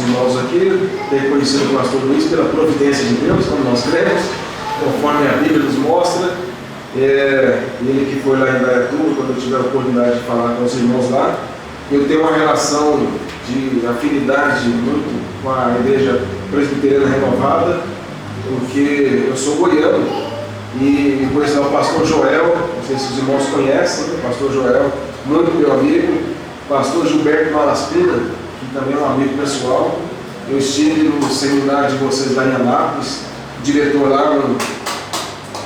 irmãos aqui, ter conhecido o pastor Luiz pela providência de Deus, como nós cremos, conforme a Bíblia nos mostra. Ele que foi lá em Indaiatuba, quando eu tive a oportunidade de falar com os irmãos lá, eu tenho uma relação de afinidade muito com a Igreja Presbiteriana Renovada, porque eu sou goiano e por isso o pastor Joel, não sei se os irmãos conhecem, o pastor Joel, muito meu amigo, pastor Gilberto Malaspina, que também é um amigo pessoal. Eu estive no seminário de vocês lá em Anápolis, diretor lá,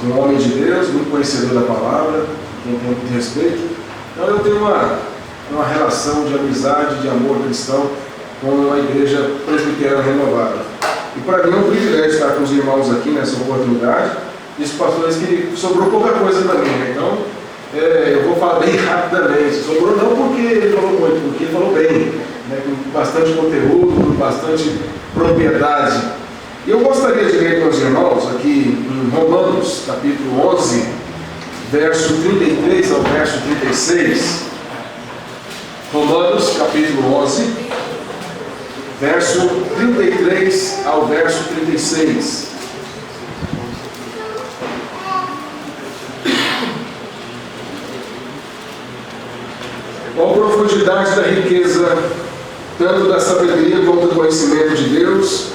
um homem de Deus, muito conhecedor da palavra, quem tem muito respeito. Então eu tenho uma relação de amizade, de amor cristão com a Igreja Presbiteriana Renovada. E para mim é um privilégio estar com os irmãos aqui nessa oportunidade. Disse pastores que sobrou pouca coisa para mim, né? Então eu vou falar bem rapidamente. Sobrou não porque ele falou muito, porque ele falou bem, né? Com bastante conteúdo, com bastante propriedade. E eu gostaria de ler com os irmãos aqui em Romanos, capítulo 11, verso 33 ao verso 36. Romanos, capítulo 11, verso 33 ao verso 36. Qual a profundidade da riqueza, tanto da sabedoria como do conhecimento de Deus?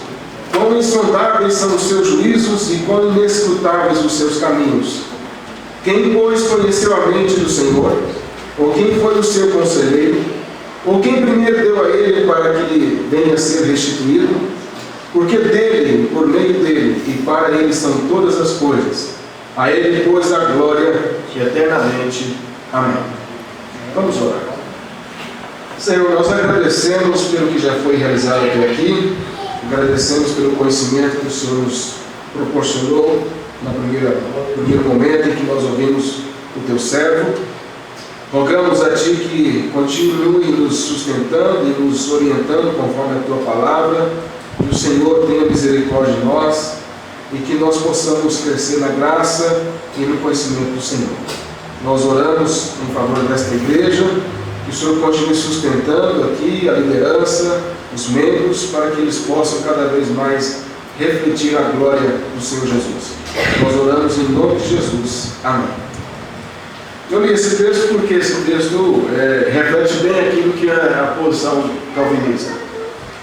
Quão insondáveis são os seus juízos e quão inescrutáveis os seus caminhos? Quem, pois, conheceu a mente do Senhor? Ou quem foi o seu conselheiro? Ou quem primeiro deu a ele para que lhe venha a ser restituído? Porque dele, por meio dele e para ele são todas as coisas. A ele, pois, a glória eternamente. Amém. Vamos orar. Senhor, nós agradecemos pelo que já foi realizado até aqui. Agradecemos pelo conhecimento que o Senhor nos proporcionou no primeiro momento em que nós ouvimos o Teu servo. Rogamos a Ti que continue nos sustentando e nos orientando conforme a Tua palavra, que o Senhor tenha misericórdia de nós e que nós possamos crescer na graça e no conhecimento do Senhor. Nós oramos em favor desta igreja, que o Senhor continue sustentando aqui a liderança, os membros, para que eles possam cada vez mais refletir a glória do Senhor Jesus. Nós oramos em nome de Jesus. Amém. Eu li esse texto porque esse texto reflete bem aquilo que é a posição calvinista,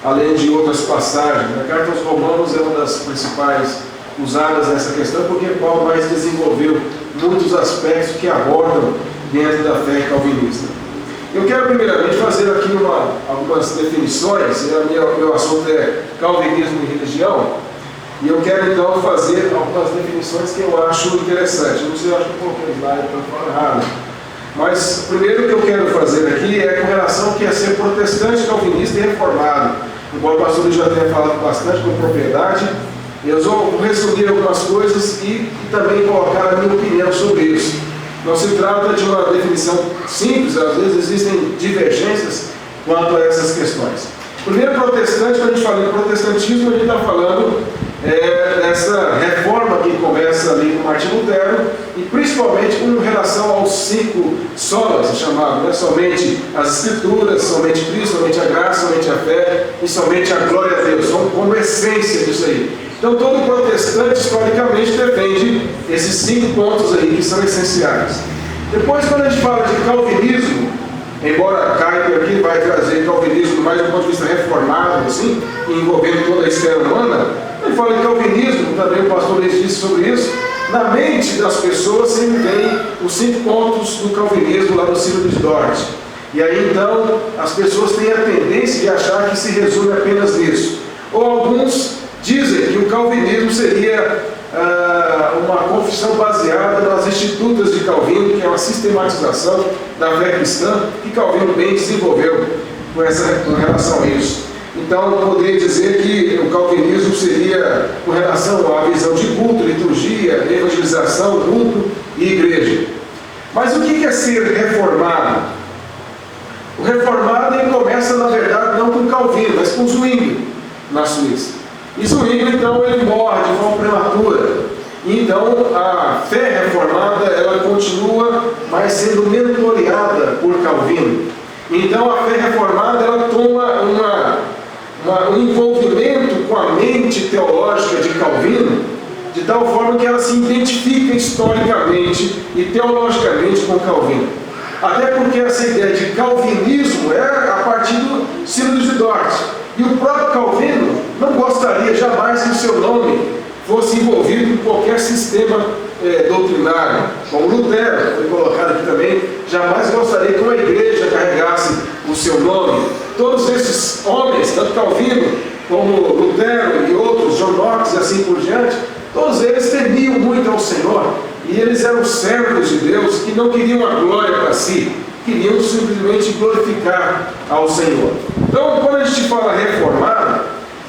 além de outras passagens. A carta aos Romanos é uma das principais usadas nessa questão, porque Paulo mais desenvolveu muitos aspectos que abordam dentro da fé calvinista. Eu quero primeiramente fazer aqui algumas definições. Meu assunto é calvinismo e religião, e eu quero então fazer algumas definições que eu acho interessantes. Não sei, eu acho que eu coloquei slide para falar errado, mas o primeiro que eu quero fazer aqui é com relação ao que é ser protestante, calvinista e reformado. Embora o pastor já tenha falado bastante com propriedade, eu vou resumir algumas coisas e também colocar a minha opinião sobre isso. Não se trata de uma definição simples, às vezes existem divergências quanto a essas questões. Primeiro, protestante, quando a gente fala em protestantismo, a gente está falando dessa reforma que começa ali com Martinho Lutero, e principalmente com relação aos 5 solas, chamado, né? Somente as Escrituras, somente Cristo, somente a graça, somente a fé e somente a glória a Deus, como essência disso aí. Então todo protestante historicamente defende esses 5 pontos aí que são essenciais. Depois, quando a gente fala de calvinismo, embora Kuyper aqui vai trazer calvinismo mais do ponto de vista reformado, assim, envolvendo toda a esfera humana, ele fala de calvinismo, também o pastor Luiz disse sobre isso. Na mente das pessoas sempre tem os 5 pontos do calvinismo lá no Ciro de Dort. E aí então as pessoas têm a tendência de achar que se resume apenas nisso. Ou alguns dizem que o calvinismo seria uma confissão baseada nas Institutas de Calvino, que é uma sistematização da fé cristã, que Calvino bem desenvolveu com relação a isso. Então, eu poderia dizer que o calvinismo seria com relação à visão de culto, liturgia, evangelização, culto e igreja. Mas o que é ser reformado? O reformado ele começa, na verdade, não com Calvino, mas com Zwingli, na Suíça. E Zwingli, então, ele morre de forma prematura. Então, a fé reformada, ela continua, mas sendo mentoreada por Calvino. Então, a fé reformada, ela toma um envolvimento com a mente teológica de Calvino, de tal forma que ela se identifica historicamente e teologicamente com Calvino. Até porque essa ideia de calvinismo é a partir do Sínodo de Dort. E o próprio Calvino não gostaria jamais que o seu nome fosse envolvido com qualquer sistema doutrinário. Como Lutero, foi colocado aqui também, jamais gostaria que uma igreja carregasse o seu nome. Todos esses homens, tanto Calvino como Lutero e outros, John Knox e assim por diante, todos eles temiam muito ao Senhor, e eles eram servos de Deus que não queriam a glória para si, queriam simplesmente glorificar ao Senhor. Então, quando a gente fala reformado,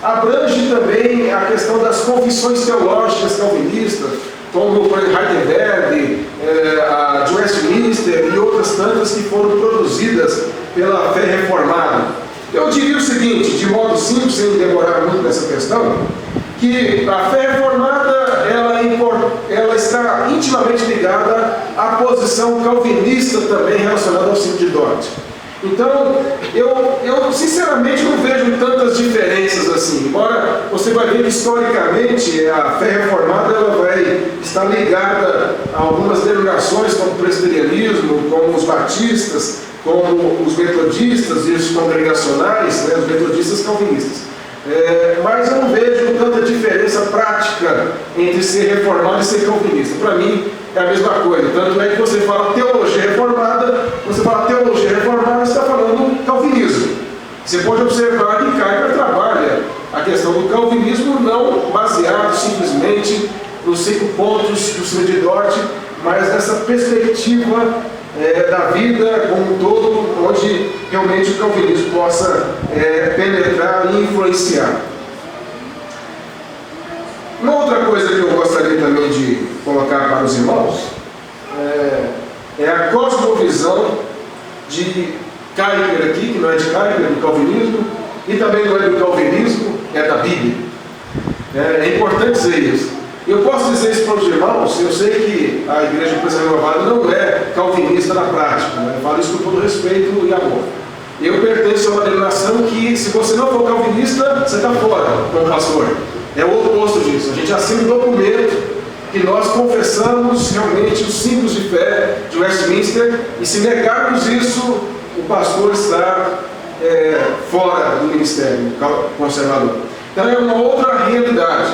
abrange também a questão das confissões teológicas calvinistas, como Heidelberg, a de Westminster e outras tantas que foram produzidas pela fé reformada. Eu diria o seguinte, de modo simples, sem demorar muito nessa questão, que a fé reformada ela está intimamente ligada à posição calvinista também relacionada ao Sínodo de Dort. Então, eu sinceramente não vejo tantas diferenças assim, embora você vai ver que historicamente a fé reformada ela vai estar ligada a algumas denominações como o presbiterianismo, como os batistas, como os metodistas e os congregacionais, né, os metodistas calvinistas. Mas eu não vejo tanta diferença prática entre ser reformado e ser calvinista. Para mim é a mesma coisa. Tanto é que você fala teologia reformada, você está falando calvinismo. Você pode observar que Kuyper trabalha a questão do calvinismo não baseado simplesmente nos 5 pontos do Sínodo de Dort, mas nessa perspectiva da vida como um todo, onde realmente o calvinismo possa penetrar e influenciar. Uma outra coisa que eu gostaria também de colocar para os irmãos é a cosmovisão de Kuyper aqui, que não é de Kuyper, é do calvinismo, e também não é do calvinismo, é da Bíblia. É importante dizer isso. Eu posso dizer isso para os irmãos, eu sei que a Igreja Presbiteriana Renovada não é calvinista na prática, né? Eu falo isso com todo respeito e amor. Eu pertenço a uma denominação que, se você não for calvinista, você está fora como pastor. É o oposto disso. A gente assina um documento que nós confessamos realmente os símbolos de fé de Westminster, e se negarmos isso, o pastor está fora do ministério conservador. Então é uma outra realidade.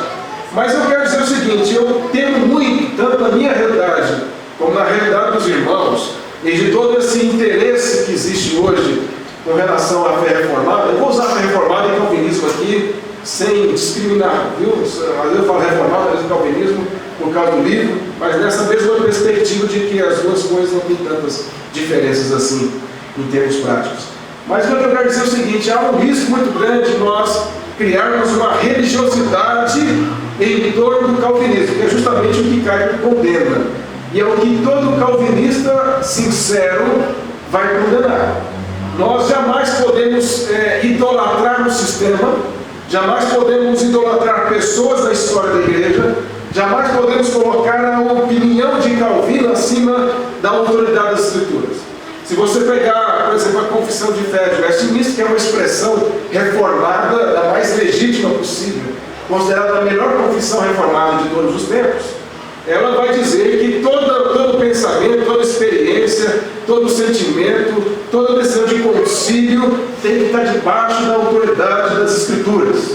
Mas eu quero dizer o seguinte, eu temo muito, tanto na minha realidade, como na realidade dos irmãos, e de todo esse interesse que existe hoje com relação à fé reformada. Eu vou usar a fé reformada e calvinismo aqui, sem discriminar, viu? Às vezes eu falo reformado, às vezes calvinismo, por causa do livro, mas nessa mesma perspectiva de que as duas coisas não têm tantas diferenças assim, em termos práticos. Mas o que eu quero dizer é o seguinte, há um risco muito grande de nós criarmos uma religiosidade em torno do calvinismo, que é justamente o que Kuyper condena. E é o que todo calvinista sincero vai condenar. Nós jamais podemos idolatrar o sistema, jamais podemos idolatrar pessoas da história da igreja, jamais podemos colocar a opinião de Calvino acima da autoridade das Escrituras. Se você pegar, por exemplo, a Confissão de Fé de Westminster, que é uma expressão reformada, da mais legítima possível, considerada a melhor confissão reformada de todos os tempos, ela vai dizer que todo pensamento, toda experiência, todo sentimento, toda decisão de concílio tem que estar debaixo da autoridade das Escrituras.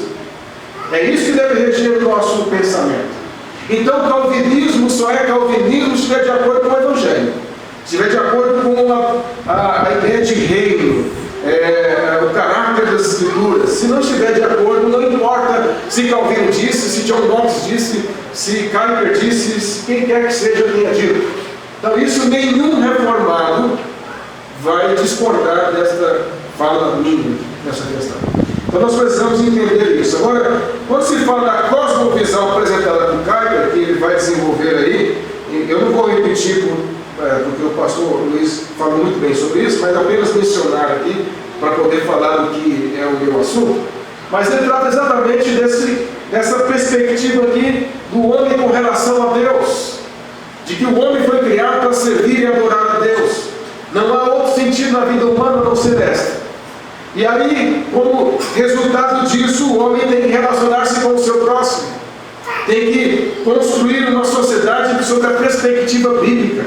É isso que deve reger o nosso pensamento. Então o calvinismo só é calvinismo se estiver de acordo com o Evangelho, se estiver de acordo com a ideia de reino, o caráter das Escrituras. Se não estiver de acordo, não importa se Calvino disse, se John Knox disse, se Kuyper disse, se quem quer que seja tenha dito. Então isso nenhum reformado vai discordar desta fala minha nessa questão. Então nós precisamos entender isso. Agora, quando se fala da cosmovisão apresentada por Kuyper, que ele vai desenvolver aí, eu não vou repetir porque o pastor Luiz falou muito bem sobre isso, mas apenas mencionar aqui para poder falar do que é o meu assunto. Mas ele trata exatamente dessa perspectiva aqui do homem com relação a Deus, de que o homem foi criado para servir e adorar a Deus. Não há outro sentido na vida humana a não ser esta. E aí, como Resultado disso, o homem tem que relacionar-se com o seu próximo. Tem que construir uma sociedade sob a perspectiva bíblica.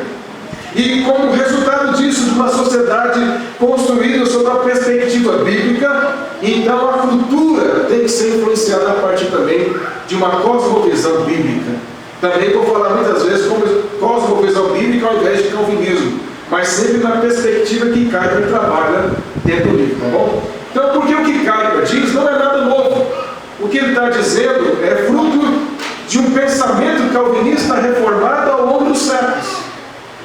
E como resultado disso, de uma sociedade construída sob a perspectiva bíblica, então a cultura tem que ser influenciada a partir também de uma cosmovisão bíblica. Também vou falar muitas vezes como cosmovisão bíblica ao invés de calvinismo, mas sempre na perspectiva que Kuyper trabalha dentro do livro, tá bom? Então, porque o que Kuyper diz não é nada novo. O que ele está dizendo é fruto de um pensamento calvinista reformado ao longo dos séculos.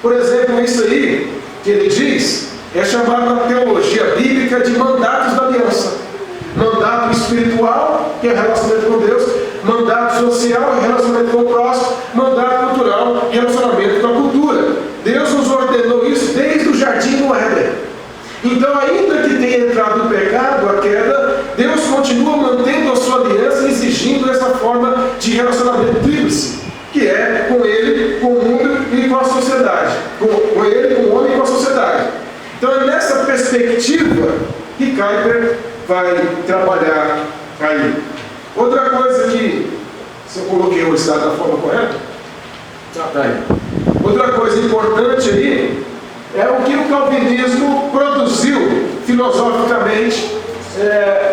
Por exemplo, isso aí que ele diz é chamado na teologia bíblica de mandatos da aliança. Mandato espiritual, que é relacionamento com Deus, mandato social, relacionamento com o próximo, mandato cultural, relacionamento com a cultura. Deus nos ordenou isso desde o jardim do Éden. Então, ainda que tenha entrado o pecado, a queda, Deus continua mantendo a sua aliança, exigindo essa forma de relacionamento tríplice, que é com Ele, com o mundo e com a sociedade. Com Ele, com o homem e com a sociedade. Então, é nessa perspectiva que Kuyper vai trabalhar aí. Outra coisa que, se eu coloquei o estado da forma correta, tá aí. Outra coisa importante aí é o que o calvinismo produziu filosoficamente,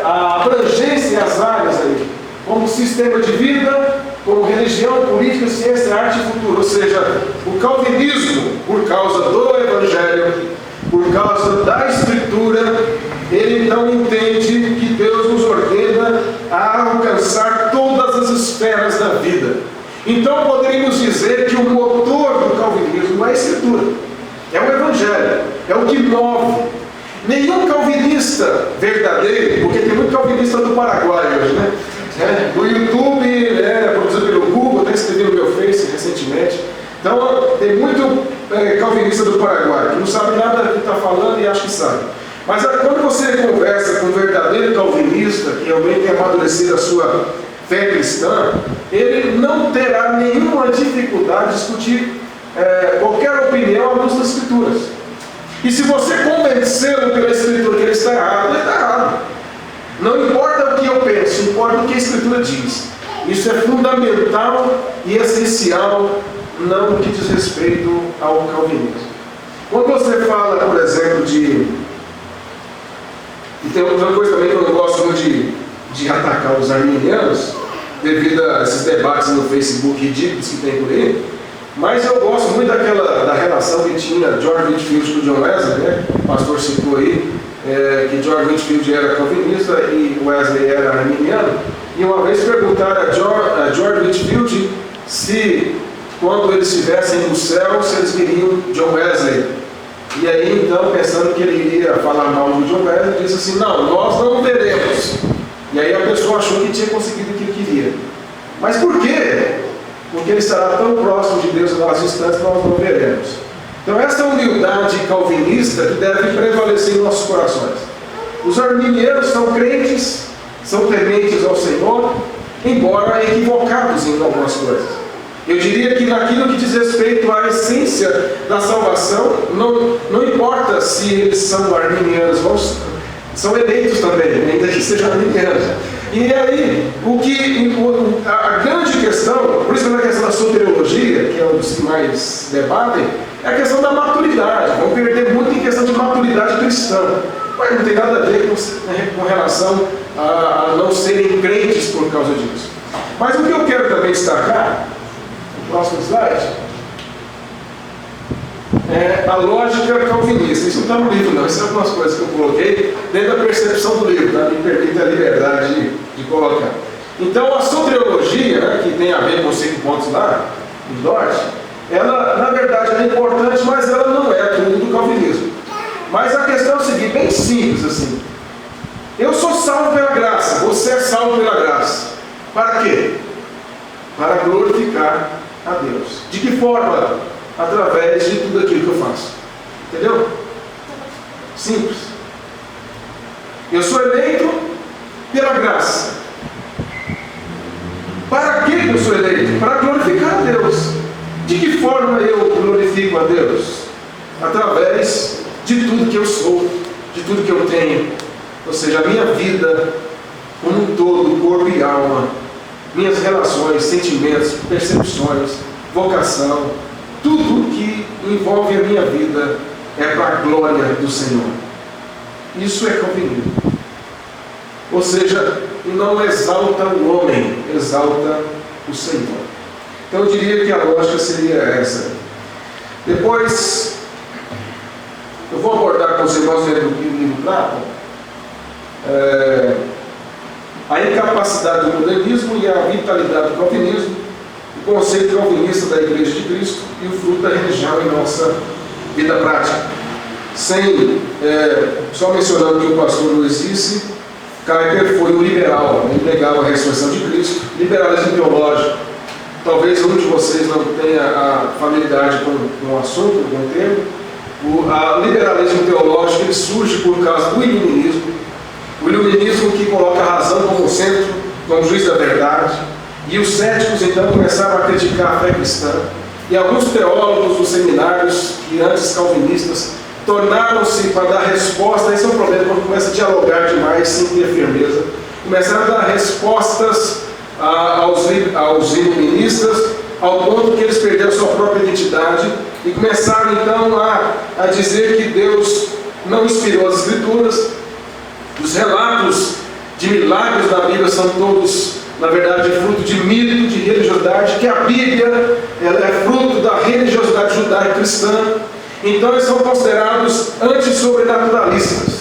a abrangência e as áreas aí, como sistema de vida, como religião, política, ciência, arte e futuro. Ou seja, o calvinismo, por causa do Evangelho, por causa da Escritura, ele então entende que Deus nos ordena a alcançar todas as esferas da vida. Então poderíamos dizer que o motor do calvinismo é a Escritura, é o Evangelho, é o que move. Nenhum calvinista verdadeiro, porque tem muito calvinista do Paraguai hoje, né? Do YouTube, produzido pelo Google, até escrevi no meu Face recentemente. Então tem muito calvinista do Paraguai, que não sabe nada do que está falando e acha que sabe. Mas quando você conversa com um verdadeiro calvinista, que realmente tem amadurecido a sua fé cristã, ele não terá nenhuma dificuldade de discutir qualquer opinião à luz das Escrituras. E se você convencê-lo pela Escritura que ele está errado, ele está errado. Não importa o que eu penso, importa o que a Escritura diz. Isso é fundamental e essencial, não no que diz respeito ao calvinismo. Quando você fala, por exemplo, e tem outra coisa também que eu não gosto muito de atacar os arminianos, devido a esses debates no Facebook ridículos que tem por aí, mas eu gosto muito da relação que tinha George Whitefield com o John Wesley, né? O pastor citou aí, que George Whitefield era calvinista e Wesley era arminiano, e uma vez perguntaram a George Whitefield se, quando eles estivessem no céu, se eles queriam John Wesley. E aí, então, pensando que ele iria falar mal do John Wesley, ele disse assim: não, nós não veremos. E aí a pessoa achou que tinha conseguido o que ele queria. Mas por quê? Porque ele estará tão próximo de Deus nas instantes que nós não veremos. Então, essa humildade calvinista que deve prevalecer em nossos corações. Os arminianos são crentes, são tementes ao Senhor, embora equivocados em algumas coisas. Eu diria que naquilo que diz respeito à essência da salvação, não importa se eles são arminianos, são eleitos também, ainda que sejam arminianos. E aí, a grande questão, por isso que na questão da soteriologia, que é um dos que mais debatem, é a questão da maturidade. Vão perder muito em questão de maturidade cristã. Mas não tem nada a ver com relação a não serem crentes por causa disso. Mas o que eu quero também destacar, próximo slide, é a lógica calvinista. Isso não está no livro, não. Isso são algumas coisas que eu coloquei dentro da percepção do livro, tá? Me permite a liberdade de colocar. Então, a soteriologia, né, que tem a ver com os 5 pontos lá, do norte, ela, na verdade, é importante, mas ela não é tudo do calvinismo. Mas a questão é o seguinte, bem simples assim. Eu sou salvo pela graça, você é salvo pela graça. Para quê? Para glorificar a Deus. De que forma? Através de tudo aquilo que eu faço. Entendeu? Simples. Eu sou eleito pela graça. Para que eu sou eleito? Para glorificar a Deus. De que forma eu glorifico a Deus? Através de tudo que eu sou, de tudo que eu tenho. Ou seja, a minha vida, como um todo, corpo e alma, minhas relações, sentimentos, percepções, vocação, tudo que envolve a minha vida é para a glória do Senhor. Isso é calvinismo. Ou seja, não exalta o homem, exalta o Senhor. Então eu diria que a lógica seria essa. Depois, eu vou abordar com os irmãos dentro do livro Plato a incapacidade do modernismo e a vitalidade do calvinismo, o conceito calvinista da Igreja de Cristo e o fruto da religião em nossa vida prática. Só mencionando que o pastor Luiz disse, Kuyper foi um liberal, ele negava a ressurreição de Cristo, liberalismo teológico. Talvez um de vocês não tenha a familiaridade com o assunto, com o termo. O liberalismo teológico ele surge por causa do iluminismo. O iluminismo que coloca a razão como centro, como juiz da verdade. E os céticos então começaram a criticar a fé cristã. E alguns teólogos dos seminários, que antes calvinistas, tornaram-se para dar resposta. Esse é um problema quando começa a dialogar demais sem ter firmeza. Começaram a dar respostas aos iluministas, ao ponto que eles perderam sua própria identidade e começaram então a dizer que Deus não inspirou as Escrituras. Os relatos de milagres da Bíblia são todos, na verdade, fruto de mito, de religiosidade, que a Bíblia ela é fruto da religiosidade judaica cristã. Então eles são considerados anti-sobrenaturalistas.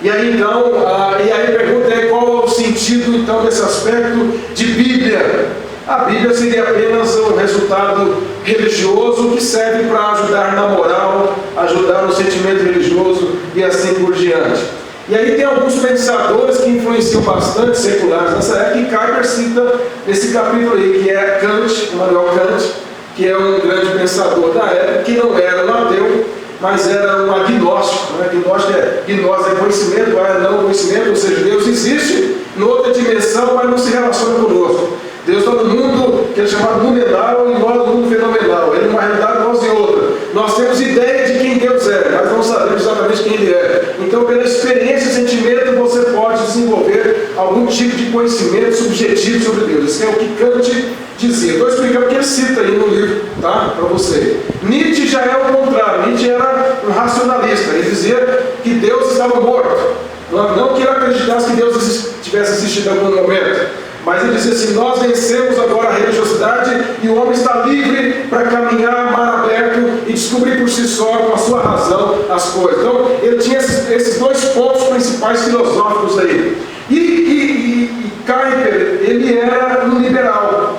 E aí então, a pergunta é qual é o sentido então desse aspecto de Bíblia? A Bíblia seria apenas um resultado religioso que serve para ajudar na moral, ajudar no sentimento religioso e assim por diante. E aí tem alguns pensadores que influenciam bastante seculares nessa época, e Kuyper cita nesse capítulo aí, que é Kant, Immanuel Kant, que é um grande pensador da época, que não era um ateu, mas era um agnóstico. Agnóstico gnose é conhecimento, não conhecimento, ou seja, Deus existe noutra dimensão, mas não se relaciona conosco. Deus está no mundo que é chamado numenal e nós no mundo fenomenal. Ele é uma realidade, nós em outra. Nós temos ideia de quem Deus é, mas não sabemos exatamente quem Ele é. Então, pela experiência e sentimento, você pode desenvolver algum tipo de conhecimento subjetivo sobre Deus. Isso é o que Kant dizia. Estou explicando o que ele cita aí no livro, tá? Para você. Nietzsche já é o contrário. Nietzsche era um racionalista. Ele dizia que Deus estava morto. Não que ele acreditasse que Deus tivesse existido em algum momento. Mas ele dizia assim, nós vencemos agora a religiosidade e o homem está livre para caminhar mar aberto e descobrir por si só, com a sua razão, as coisas. Então, ele tinha esses dois pontos principais filosóficos aí. E Kuyper, ele era um liberal.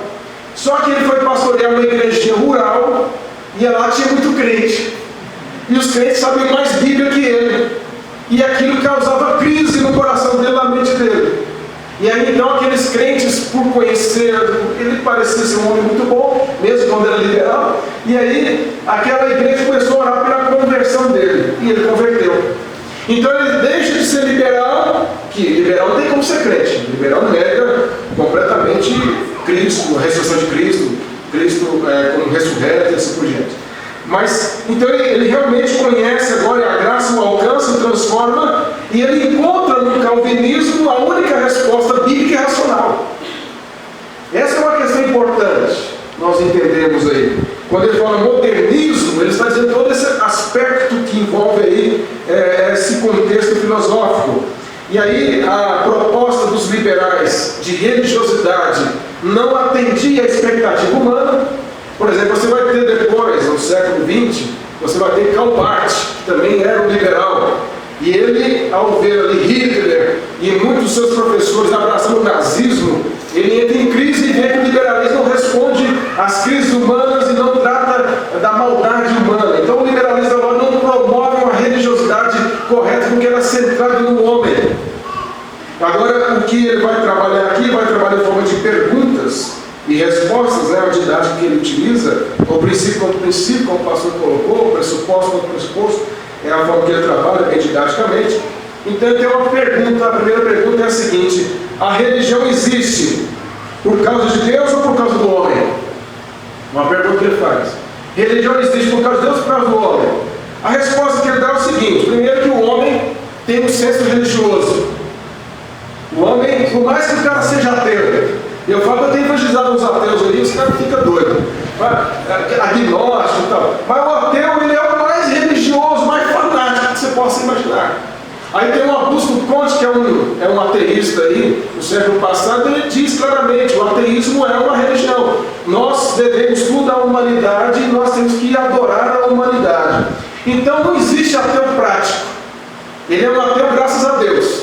Só que ele foi pastorear uma igrejinha rural e lá tinha muito crente. E os crentes sabiam mais Bíblia que ele. E aquilo causava crise no coração dele, na mente dele. E aí então aqueles crentes, por conhecer, ele parecia ser um homem muito bom, mesmo quando era liberal, e aí aquela igreja começou a orar pela conversão dele, e ele converteu. Então ele deixa de ser liberal, que liberal não tem como ser crente, liberal nega completamente Cristo, a ressurreição de Cristo, Cristo como ressurreto e assim por diante. Mas, então ele realmente conhece agora a graça, o alcance, o transforma, e ele encontra no calvinismo a única resposta bíblica e racional. Essa é uma questão importante, nós entendemos aí. Quando ele fala modernismo, ele está dizendo todo esse aspecto que envolve aí esse contexto filosófico. E aí a proposta dos liberais de religiosidade não atendia à expectativa humana. Por exemplo, você vai ter depois, no século XX, você vai ter Karl Barth, que também era um liberal. E ele, ao ver ali Hitler e muitos dos seus professores abraçando o nazismo, ele entra em crise e vê que o liberalismo não responde às crises humanas e não trata da maldade humana. Então o liberalismo agora não promove uma religiosidade correta porque era centrado no homem. Agora, o que ele vai trabalhar aqui, vai trabalhar em forma de perguntas e respostas, a didática que ele utiliza, o princípio como o pastor colocou, o pressuposto como pressuposto, é a forma que ele trabalha bem didaticamente. Então tem uma pergunta, a primeira pergunta é a seguinte: a religião existe por causa de Deus ou por causa do homem? Uma pergunta que ele faz. Religião existe por causa de Deus ou por causa do homem? A resposta que ele dá é o seguinte: primeiro, que o homem tem um senso religioso. O homem por mais que o cara seja ateu, eu falo que eu tenho evangelizado uns ateus aí, os caras ficam doidos, agnóstico e tal, mas o ateu, ele é o mais religioso, mais fanático que você possa imaginar. Aí tem o Augusto Conte, que é um ateísta aí, no século passado, ele diz claramente, o ateísmo é uma religião. Nós devemos tudo à humanidade e nós temos que adorar a humanidade. Então não existe ateu prático. Ele é um ateu graças a Deus.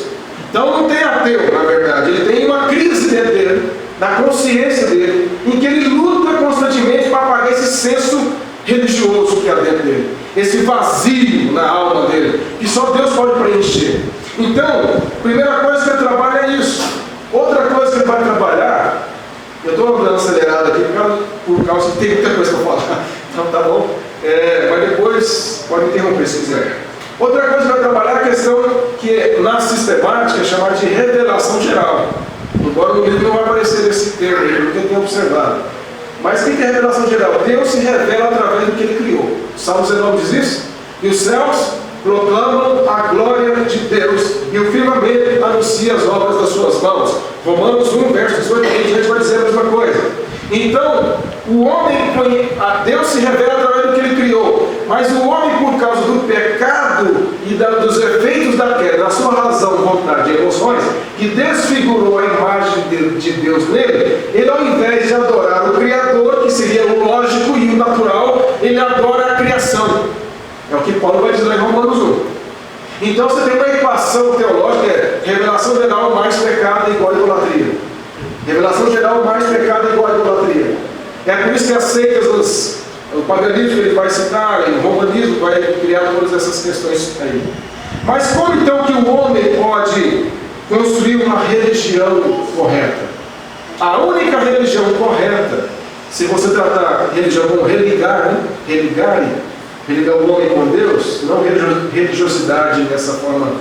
Então não tem ateu, na verdade. Ele tem uma crise dentro dele, na consciência dele, em que ele luta constantemente para apagar esse senso religioso que há dentro dele, esse vazio na alma dele, que só Deus pode preencher. Então, a primeira coisa que ele trabalha é isso. Outra coisa que ele vai trabalhar, eu estou andando acelerado aqui por causa que tem muita coisa para falar, então tá bom, mas depois pode interromper se quiser. Outra coisa que vai trabalhar é a questão que na sistemática é chamada de revelação geral, embora no livro não vai aparecer esse termo aí, porque eu tenho observado. Mas o que é revelação geral? Deus se revela através do que Ele criou. O Salmo 19 diz isso. E os céus proclamam a glória de Deus, e o firmamento anuncia as obras das suas mãos. Romanos 1, verso 18, a gente vai dizer a mesma coisa. Então, o homem, a Deus se revela através do que Ele criou, mas o homem, por causa do pecado e dos efeitos da queda, da sua razão, vontade e emoções, que desfigurou a imagem de Deus nele, ele, ao invés de adorar o Criador, que seria o lógico e o natural, ele adora a criação. É o que Paulo vai dizer lá em Romanos 1. Então você tem uma equação teológica, revelação geral mais pecado igual a idolatria. Revelação geral mais pecado igual a idolatria. É por isso que as seitas, o paganismo que ele vai citar, o romanismo vai criar todas essas questões aí. Mas como então que o homem pode construir uma religião correta? A única religião correta, se você tratar a religião como religar, né? Religar o homem com Deus, não religiosidade dessa forma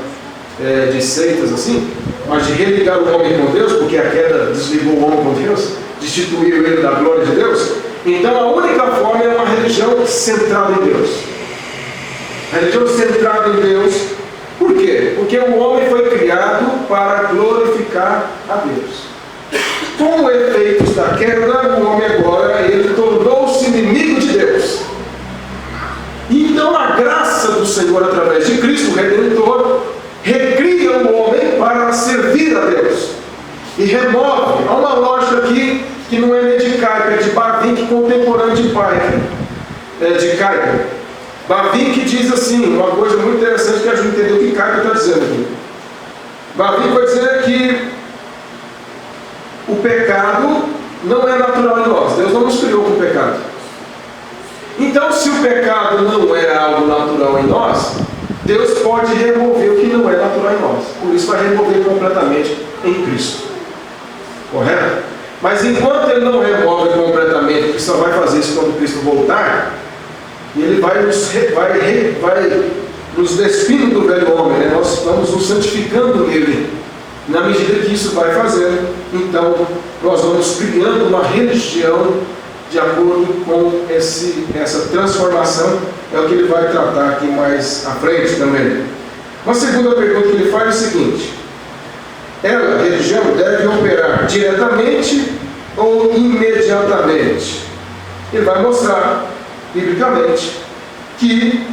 de seitas assim, mas de religar o homem com Deus, porque a queda desligou o homem com Deus, destituiu ele da glória de Deus. Então a única forma é uma religião centrada em Deus. Religião centrada em Deus. Por quê? Porque o homem foi criado para glorificar a Deus. Com efeitos da queda, o homem agora ele tornou-se inimigo de Deus. Então a graça do Senhor através de Cristo, o Redentor, recria o homem para servir a Deus. E remove, há uma lógica aqui que não é nem de Kuyper, é de Bavinck, contemporâneo de Kuyper. Bavinck diz assim, uma coisa muito interessante que ajuda a entender o que Kuyper está dizendo aqui. Bavinck vai dizer que o pecado não é natural em nós. Deus não nos criou com pecado. Então, se o pecado não é algo natural em nós, Deus pode remover o que não é natural em nós. Por isso vai remover completamente em Cristo. Correto? Mas enquanto Ele não remove completamente, que só vai fazer isso quando Cristo voltar, Ele vai nos despindo do velho homem, né? Nós vamos nos santificando nele. Na medida que isso vai fazendo, então nós vamos criando uma religião de acordo com essa transformação. É o que ele vai tratar aqui mais à frente também. Uma segunda pergunta que ele faz é o seguinte: a religião deve operar diretamente ou imediatamente? Ele vai mostrar, biblicamente, que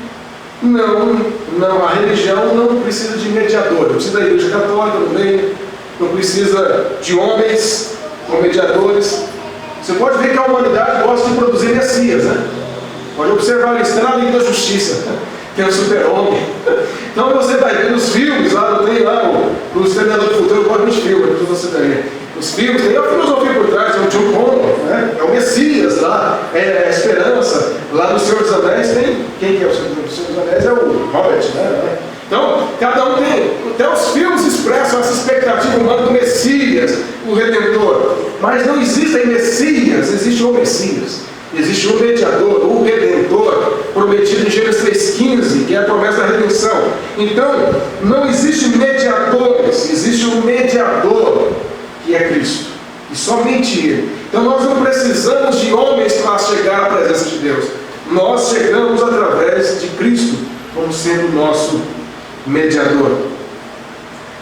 a religião não precisa de mediador, não precisa da Igreja Católica no meio, não precisa de homens ou mediadores. Você pode ver que a humanidade gosta de produzir messias, né? Pode observar isso, está na Liga da Justiça, que é o super-homem. Então você vai ver nos filmes, lá não tem lá no Exterminador do Futuro, eu gosto de filmes, para você ver. Os filmes, tem a filosofia por trás, é o John Connor, né? É o Messias lá, é a esperança. Lá no Senhor dos Anéis tem, quem que é o Senhor dos Anéis? É o Hobbit, né? Então, cada um tem, até os filmes expressam essa expectativa humana do Messias, o Redentor. Mas não existem Messias, existe o Messias. Existe um mediador, o Redentor, prometido em Gênesis 3,15, que é a promessa da redenção. Então, não existe mediadores, existe um mediador, que é Cristo. E somente Ele. Então, nós não precisamos de homens para chegar à presença de Deus. Nós chegamos através de Cristo, como sendo o nosso mediador.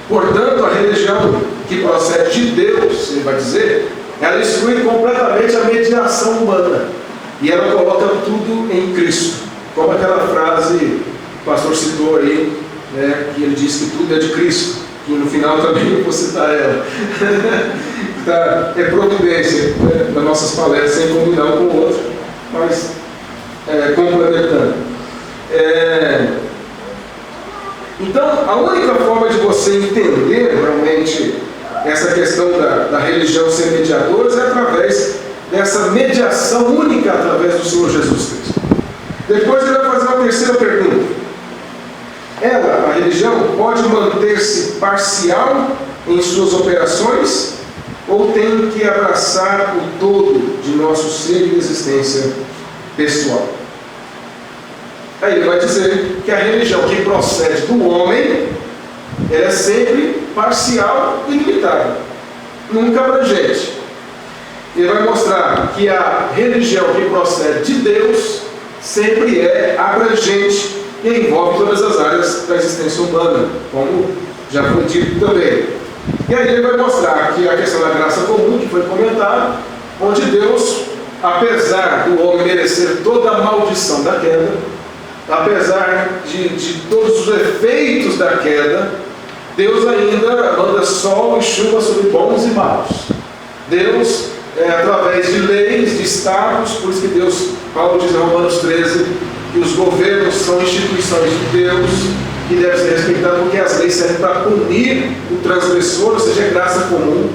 Portanto, a religião que procede de Deus, ele vai dizer, ela exclui completamente a mediação humana. E ela coloca tudo em Cristo. Como aquela frase que o pastor citou aí, né, que ele diz que tudo é de Cristo. Que no final também eu vou citar ela. Tá, é providência, né, das nossas palestras, sem combinar um com o outro, mas complementando. Então, a única forma de você entender realmente essa questão da religião ser mediadores é através dessa mediação única através do Senhor Jesus Cristo. Depois ele vai fazer uma terceira pergunta. Ela, a religião, pode manter-se parcial em suas operações ou tem que abraçar o todo de nosso ser e existência pessoal? Aí ele vai dizer que a religião que procede do homem, ela é sempre parcial e limitada, nunca abrangente. Ele vai mostrar que a religião que procede de Deus sempre é abrangente e envolve todas as áreas da existência humana, como já foi dito também. E aí ele vai mostrar que a questão da graça comum, que foi comentada, onde Deus, apesar do homem merecer toda a maldição da queda, apesar de todos os efeitos da queda, Deus ainda manda sol e chuva sobre bons e maus. Deus, através de leis, de estados, por isso que Deus, Paulo diz em Romanos 13, que os governos são instituições de Deus, que devem ser respeitadas, porque as leis servem para punir o transgressor, ou seja, é graça comum.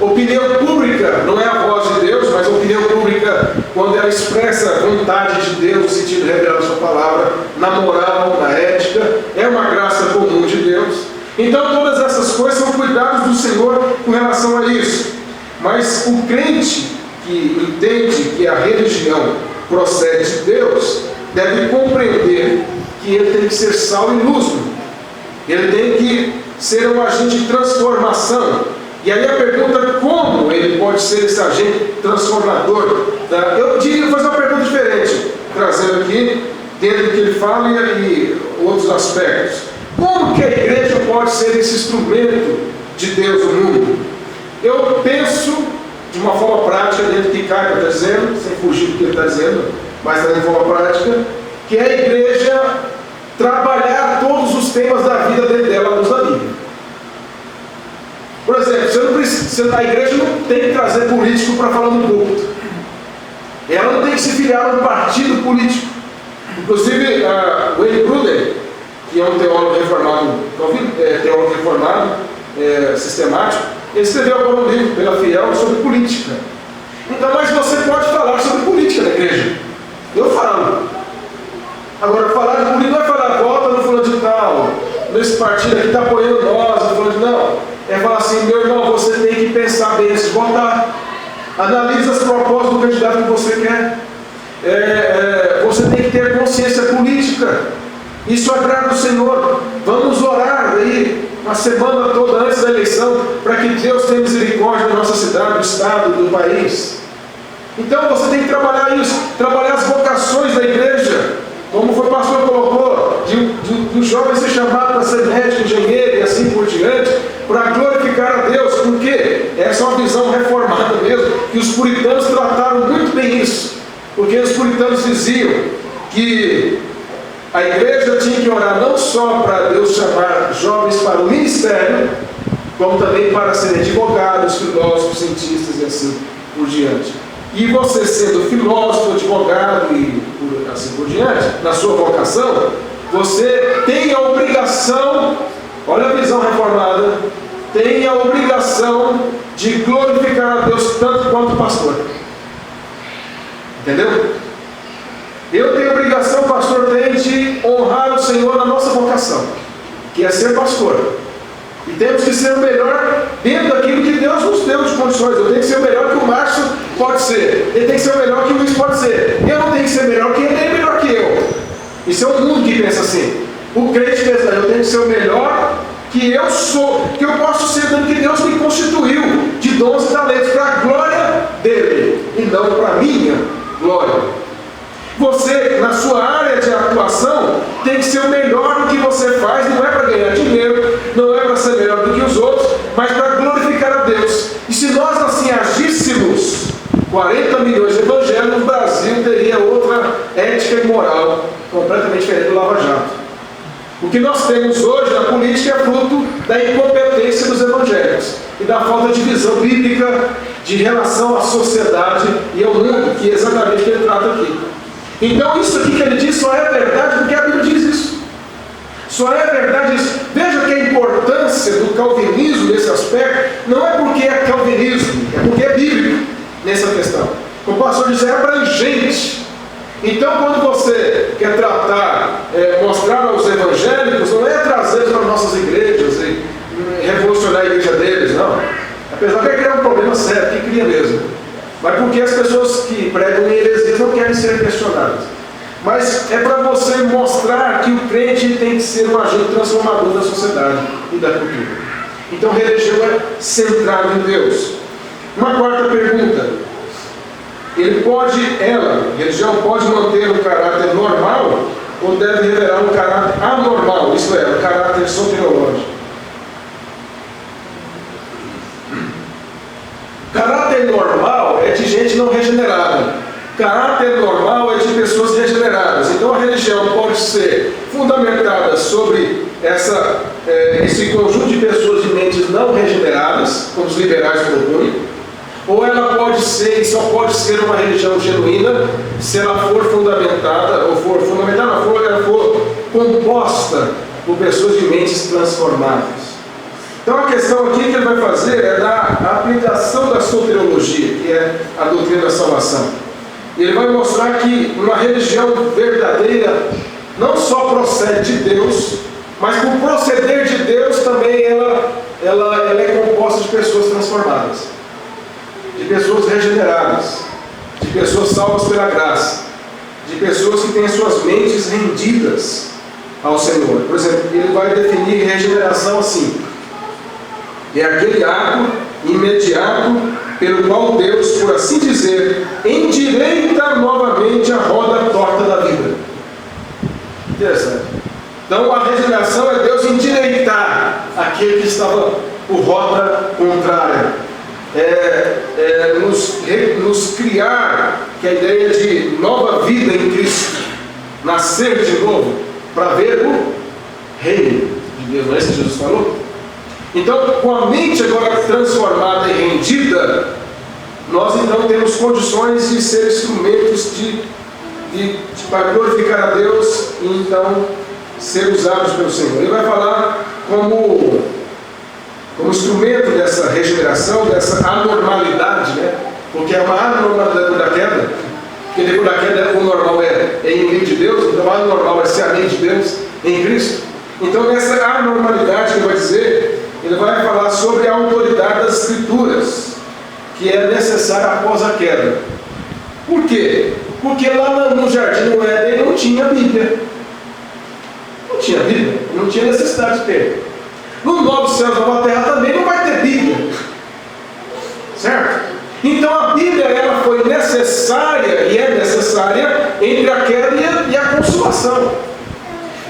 Opinião pública não é a voz de Deus, mas a opinião pública, quando ela expressa a vontade de Deus, no sentido revelado na sua palavra, na moral, na ética, é uma graça comum de Deus. Então todas essas coisas são cuidados do Senhor com relação a isso. Mas o crente que entende que a religião procede de Deus, deve compreender que ele tem que ser sal e luz. Ele tem que ser um agente de transformação. E aí a pergunta, como ele pode ser esse agente transformador? Eu diria que fazer uma pergunta diferente, trazendo aqui, dentro do que ele fala e outros aspectos. Como que a igreja pode ser esse instrumento de Deus no mundo? Eu penso, de uma forma prática, dentro do que Caio está dizendo, sem fugir do que ele está dizendo, mas de forma prática, que a igreja trabalhar todos os temas da vida dentro dela à luz da Bíblia. Por exemplo, a igreja não tem que trazer político para falar no púlpito. Ela não tem que se filiar a um partido político. Inclusive, Wayne Grudem, que é um teólogo reformado, sistemático, ele escreveu agora um livro pela Fiel sobre política. Então, mas você pode falar sobre política na igreja. Eu falo. Agora, falar de política não é falar, vota no fulano de tal, nesse partido aqui está apoiando nós, no fulano de não. É falar assim, meu irmão, você tem que pensar bem antes de votar. Analisa as propostas do candidato que você quer. Você tem que ter consciência política. Isso agrada o Senhor. Vamos orar aí uma semana toda antes da eleição para que Deus tenha misericórdia da nossa cidade, do estado, do país. Então você tem que trabalhar isso, trabalhar as vocações da igreja, como foi o pastor colocou, de um jovem ser chamado para ser médico, engenheiro e assim por diante, para glorificar a Deus, porque essa é uma visão reformada mesmo, que os puritanos trataram muito bem isso, porque os puritanos diziam que a igreja tinha que orar não só para Deus chamar jovens para o ministério, como também para serem advogados, filósofos, cientistas e assim por diante. E você sendo filósofo, advogado e assim por diante, na sua vocação, você tem a obrigação, olha a visão reformada, tem a obrigação de glorificar a Deus tanto quanto o pastor. Entendeu? Eu tenho a obrigação, o pastor tem, de honrar o Senhor na nossa vocação, que é ser pastor. E temos que ser o melhor dentro daquilo que Deus nos deu de condições. Eu tenho que ser o melhor que o Márcio pode ser. Ele tem que ser o melhor que o Luiz pode ser. Eu não tenho que ser melhor que ele, nem melhor que eu. Isso é o mundo que pensa assim. O crente pensa, eu tenho que ser o melhor que eu sou, que eu posso ser dentro que Deus me constituiu de dons e talentos para a glória dele e não para a minha glória. Você, na sua área de atuação, tem que ser o melhor do que você faz, não é para ganhar dinheiro, não é para ser melhor do que os outros, mas para glorificar 40 milhões de evangélicos, no Brasil teria outra ética e moral completamente diferente do Lava Jato. O que nós temos hoje na política é fruto da incompetência dos evangélicos e da falta de visão bíblica de relação à sociedade e ao mundo, que é exatamente o que ele trata aqui. Então isso aqui que ele diz só é verdade porque a Bíblia diz isso. Só é verdade isso. Veja que a importância do calvinismo nesse aspecto não é porque é calvinismo, é porque é bíblico nessa questão. Como o pastor disse, é abrangente. Então, quando você quer tratar, mostrar aos evangélicos, não é trazê-los para nossas igrejas e revolucionar a igreja deles, não. Apesar de criar um problema sério, que cria mesmo. Mas porque as pessoas que pregam em heresias não querem ser questionadas. Mas é para você mostrar que o crente tem que ser um agente transformador da sociedade e da cultura. Então, religião é centrada em Deus. Uma quarta pergunta. Religião pode manter um caráter normal ou deve revelar um caráter anormal, isto é, um caráter soteriológico? Caráter normal é de gente não regenerada. Caráter normal é de pessoas regeneradas. Então a religião pode ser fundamentada sobre esse conjunto de pessoas de mentes não regeneradas, como os liberais propõem, ou ela pode ser, e só pode ser uma religião genuína, se ela for fundamentada, ela for composta por pessoas de mentes transformadas. Então a questão aqui que ele vai fazer é da aplicação da soteriologia, que é a doutrina da salvação. E ele vai mostrar que uma religião verdadeira não só procede de Deus, mas por proceder de Deus também ela é composta de pessoas transformadas, de pessoas regeneradas, de pessoas salvas pela graça, de pessoas que têm suas mentes rendidas ao Senhor. Por exemplo, ele vai definir regeneração assim: é aquele ato imediato pelo qual Deus, por assim dizer, endireita novamente a roda torta da vida. Interessante. Então a regeneração é Deus endireitar aquele que estava por rota contrária. Nos criar, que é a ideia de nova vida em Cristo, nascer de novo, para ver o reino de Deus. Não é isso que Jesus falou? Então, com a mente agora transformada e rendida, nós então temos condições de ser instrumentos para glorificar a Deus e então ser usados pelo Senhor. Ele vai falar como instrumento dessa regeneração, dessa anormalidade, né? Porque é uma anormalidade da queda, porque depois da queda o normal é inimigo de Deus, então a anormal é ser amigo de Deus em Cristo. Então nessa anormalidade que ele vai dizer, ele vai falar sobre a autoridade das Escrituras, que é necessária após a queda. Por quê? Porque lá no Jardim do Éden não tinha Bíblia. Não tinha Bíblia, não tinha necessidade de ter. No novo céu e nova terra também não vai ter Bíblia. Certo? Então a Bíblia ela foi necessária e é necessária entre a queda e a consumação.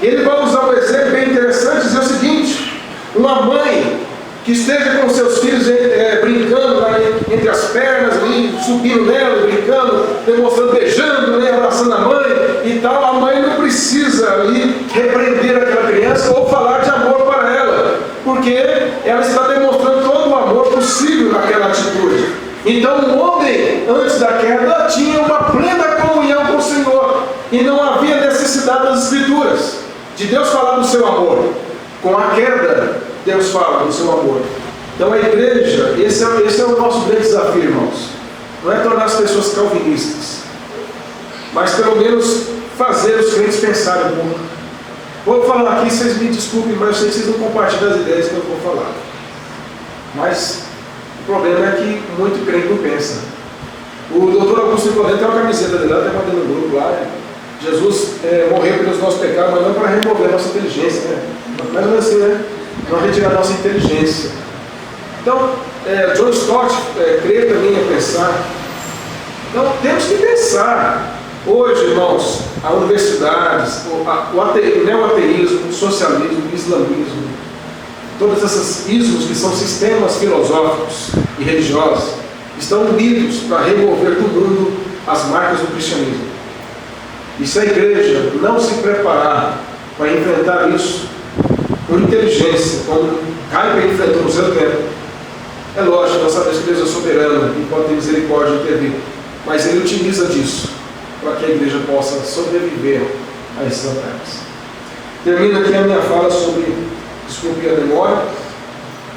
Ele vai usar um exemplo bem interessante, dizer o seguinte: uma mãe que esteja com seus filhos brincando lá entre as pernas, ali, subindo nela, brincando, demonstrando, beijando, abraçando a mãe e tal, a mãe não precisa ali repreender aquela criança ou falar de amor para ela, porque ela está demonstrando todo o amor possível naquela atitude. Então o homem, antes da queda, tinha uma plena comunhão com o Senhor e não havia necessidade das Escrituras, de Deus falar do seu amor. Com a queda, Deus fala do seu amor. Então a igreja, esse é o nosso grande desafio, irmãos. Não é tornar as pessoas calvinistas, mas pelo menos fazer os crentes pensarem um pouco. Vou falar aqui, vocês me desculpem, mas eu sei que vocês não compartilham as ideias que eu vou falar. Mas o problema é que muito crente não pensa. O doutor Augusto Nicodemo tem uma camiseta dele lá, até mandando no grupo lá. Jesus morreu pelos nossos pecados, mas não para remover a nossa inteligência, né? Mais ou menos assim, né? Não retirar a nossa inteligência. Então, John Stott crê também a pensar. Então, temos que pensar. Hoje, irmãos, as universidades, o neoateísmo, o socialismo, o islamismo, todos esses ismos que são sistemas filosóficos e religiosos, estão unidos para remover do mundo as marcas do cristianismo. E se a igreja não se preparar para enfrentar isso com inteligência, como Raiva enfrentou no seu tempo, é lógico, nós sabemos que Deus é soberano e pode ter misericórdia de intervir, mas Ele utiliza disso para que a igreja possa sobreviver a esses ataques. Termino aqui a minha fala sobre, desculpe a demora,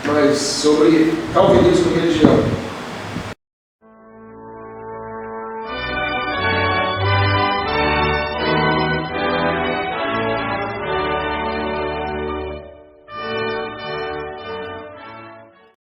mas sobre calvinismo e religião.